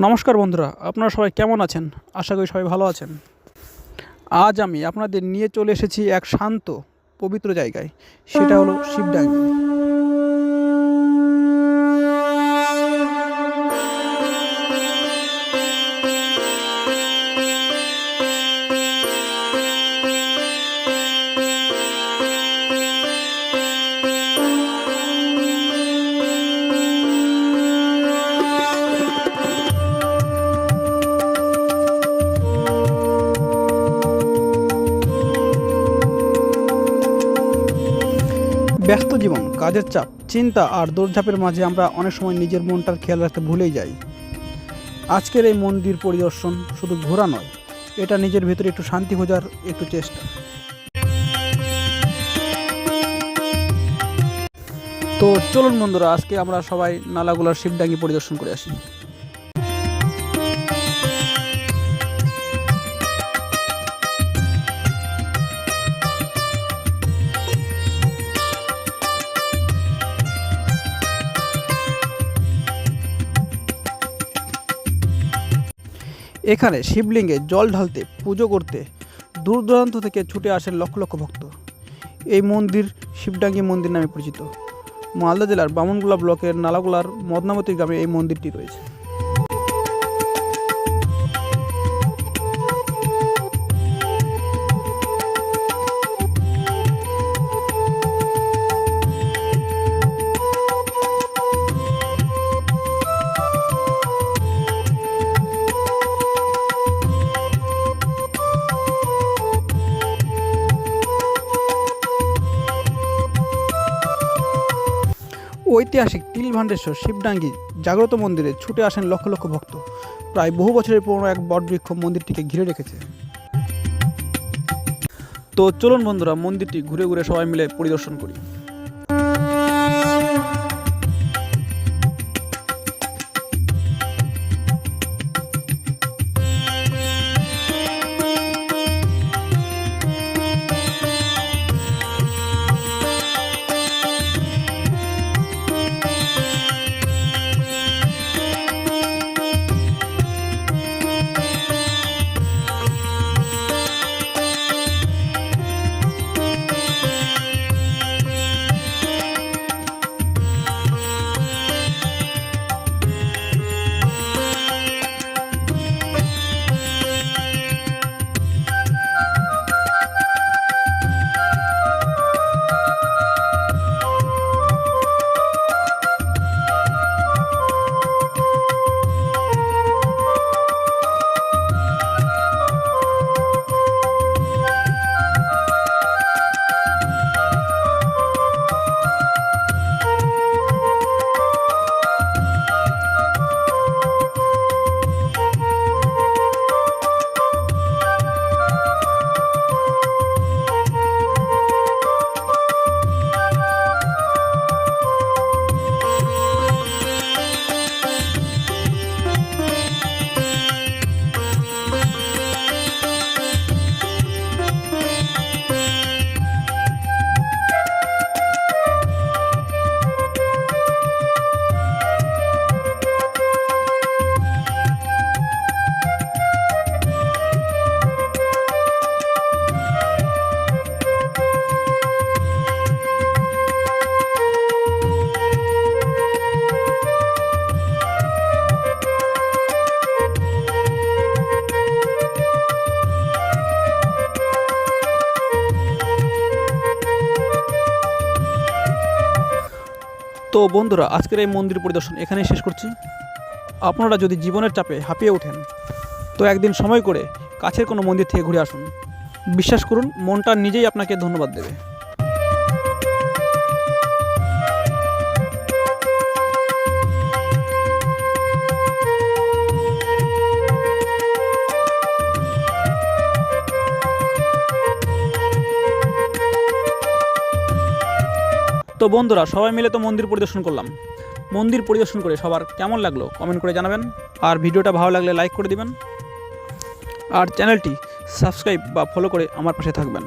নমস্কার বন্ধুরা, আপনারা সবাই কেমন আছেন? আশা করি সবাই ভালো আছেন। আজ আমি আপনাদের নিয়ে চলে এসেছি এক শান্ত পবিত্র জায়গায়, সেটা হলো শিবডাঙ্গি। ব্যস্ত জীবন, কাজের চাপ, চিন্তা আর দৌড়ঝাঁপের মাঝে আমরা অনেক সময় নিজের মনটার খেয়াল রাখতে ভুলেই যাই। আজকের এই মন্দির পরিদর্শন শুধু ঘোরা নয়, এটা নিজের ভিতরে একটু শান্তি খোঁজার একটু চেষ্টা। তো চলুন বন্ধুরা, আজকে আমরা সবাই নালাগোলার শিবডাঙ্গি পরিদর্শন করে আসি। এখানে শিবলিঙ্গে জল ঢালতে, পুজো করতে দূর দূরান্ত থেকে ছুটে আসেন লক্ষ লক্ষ ভক্ত। এই মন্দির শিবডাঙ্গি মন্দির নামে পরিচিত। মালদা জেলার বামনগোলা ব্লকের নালাগোলার মদনামতি গ্রামে এই মন্দিরটি রয়েছে। ঐতিহাসিক তিলভান্ডেশ্বর শিবডাঙ্গি জাগ্রত মন্দিরে ছুটে আসেন লক্ষ লক্ষ ভক্ত। প্রায় বহু বছরের পুরনো এক বটবৃক্ষ মন্দিরটিকে ঘিরে রেখেছে। তো চলুন বন্ধুরা, মন্দিরটি ঘুরে ঘুরে সবাই মিলে পরিদর্শন করি। তো বন্ধুরা, আজকের এই মন্দির পরিদর্শন এখানেই শেষ করছি। আপনারা যদি জীবনের চাপে হাঁপিয়ে ওঠেন, তো একদিন সময় করে কাছের কোনো মন্দির থেকে ঘুরে আসুন। বিশ্বাস করুন, মনটা নিজেই আপনাকে ধন্যবাদ দেবে। তো বন্ধুরা, সবাই মিলে তো মন্দির পরিদর্শন করলাম। মন্দির পরিদর্শন করে সবার কেমন লাগলো কমেন্ট করে জানাবেন। আর ভিডিওটা ভালো লাগলে লাইক করে দিবেন। আর চ্যানেলটি সাবস্ক্রাইব বা ফলো করে আমার পাশে থাকবেন।